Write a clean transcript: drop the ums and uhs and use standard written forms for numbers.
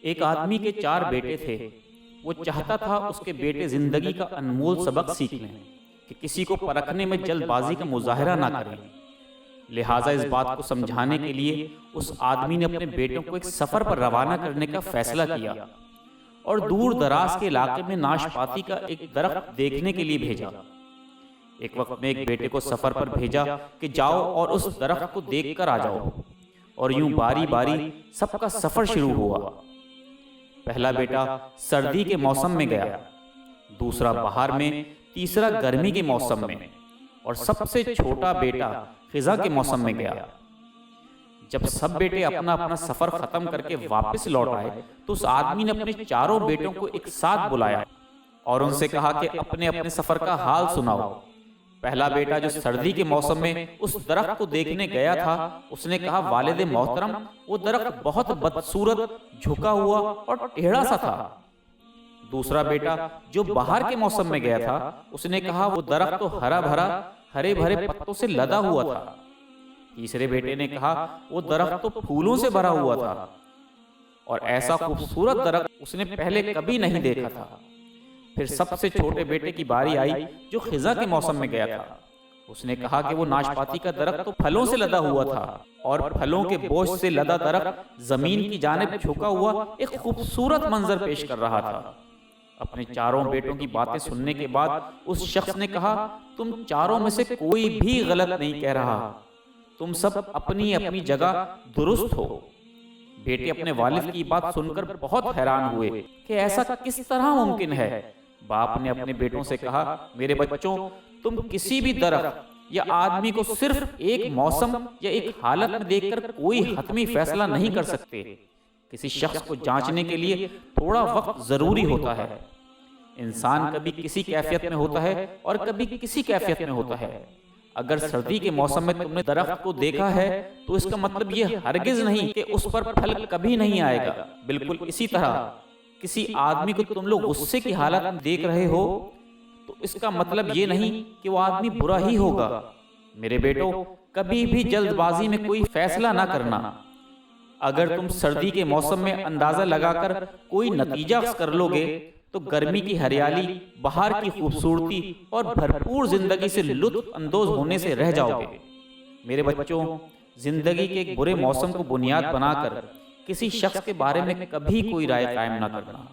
ایک آدمی کے 4 بیٹے تھے۔ وہ چاہتا تھا اس کے بیٹے زندگی کا انمول سبق سیکھ لیں کہ کسی کو پرکھنے میں جلد بازی کا مظاہرہ نہ کریں۔ لہٰذا اس بات کو سمجھانے کے لیے اس آدمی نے اپنے بیٹوں کو ایک سفر پر روانہ کرنے کا فیصلہ کیا اور دور دراز کے علاقے میں ناشپاتی کا ایک درخت دیکھنے کے لیے بھیجا۔ ایک وقت میں ایک بیٹے کو سفر پر بھیجا کہ جاؤ اور اس درخت کو دیکھ کر آ جاؤ، اور یوں باری باری سب کا سفر شروع ہوا۔ پہلا بیٹا سردی کے موسم میں گیا، دوسرا بہار میں، تیسرا گرمی کے موسم میں، اور سب سے چھوٹا بیٹا خزاں کے موسم میں گیا۔ جب سب بیٹے اپنا اپنا سفر ختم کر کے واپس لوٹ آئے تو اس آدمی نے اپنے 4 بیٹوں کو ایک ساتھ بلایا اور ان سے کہا کہ اپنے اپنے سفر کا حال سناؤ۔ پہلا بیٹا جو سردی کے موسم میں اس درخت کو دیکھنے گیا تھا، اس نے کہا والد محترم وہ درخت بہت بدصورت، جھکا ہوا اور ٹیڑھا سا تھا۔ دوسرا بیٹا جو بہار کے موسم میں گیا تھا، اس نے کہا وہ درخت تو ہرا بھرا، ہرے بھرے پتوں سے لدا ہوا تھا۔ تیسرے بیٹے نے کہا وہ درخت تو پھولوں سے بھرا ہوا تھا، اور ایسا خوبصورت درخت اس نے پہلے کبھی نہیں دیکھا تھا۔ پھر سب سے چھوٹے بیٹے کی باری آئی جو خزاں کے موسم میں گیا تھا۔ اس نے کہا کہ وہ ناشپاتی کا درخت تو پھلوں سے لدا ہوا تھا، اور پھلوں کے بوجھ سے لدا درخت زمین کی جانب جھکا ہوا ایک خوبصورت منظر پیش کر رہا تھا۔ اپنے 4 بیٹوں کی باتیں سننے کے بعد اس شخص نے کہا تم 4 میں سے کوئی بھی غلط نہیں کہہ رہا، تم سب اپنی اپنی جگہ درست ہو۔ بیٹے اپنے والد کی بات سن کر بہت حیران ہوئے کہ ایسا کس طرح ممکن ہے۔ باپ نے اپنے بیٹوں سے کہا میرے بچوں، تم کسی بھی درخت یا آدمی کو صرف ایک موسم یا ایک حالت میں دیکھ کر کوئی حتمی فیصلہ نہیں کر سکتے۔ کسی شخص کو جانچنے کے لیے تھوڑا وقت ضروری ہوتا ہے۔ انسان کبھی کسی کیفیت میں ہوتا ہے اور کبھی کسی کیفیت میں ہوتا ہے۔ اگر سردی کے موسم میں تم نے درخت کو دیکھا ہے تو اس کا مطلب یہ ہرگز نہیں کہ اس پر پھل کبھی نہیں آئے گا۔ بالکل اسی طرح کسی آدمی کو تم لوگ غصے کی حالت میں دیکھ رہے ہو تو اس کا مطلب یہ نہیں کہ وہ آدمی برا ہی ہوگا۔ میرے بیٹوں، کبھی بھی جلد بازی میں کوئی فیصلہ نہ کرنا۔ اگر تم سردی کے موسم میں اندازہ لگا کر کوئی نتیجہ اخذ کر لو گے تو گرمی کی ہریالی، بہار کی خوبصورتی اور بھرپور زندگی سے لطف اندوز ہونے سے رہ جاؤ گے۔ میرے بچوں، زندگی کے ایک برے موسم کو بنیاد بنا کر کسی شخص کے بارے میں کبھی کوئی رائے قائم نہ کرنا۔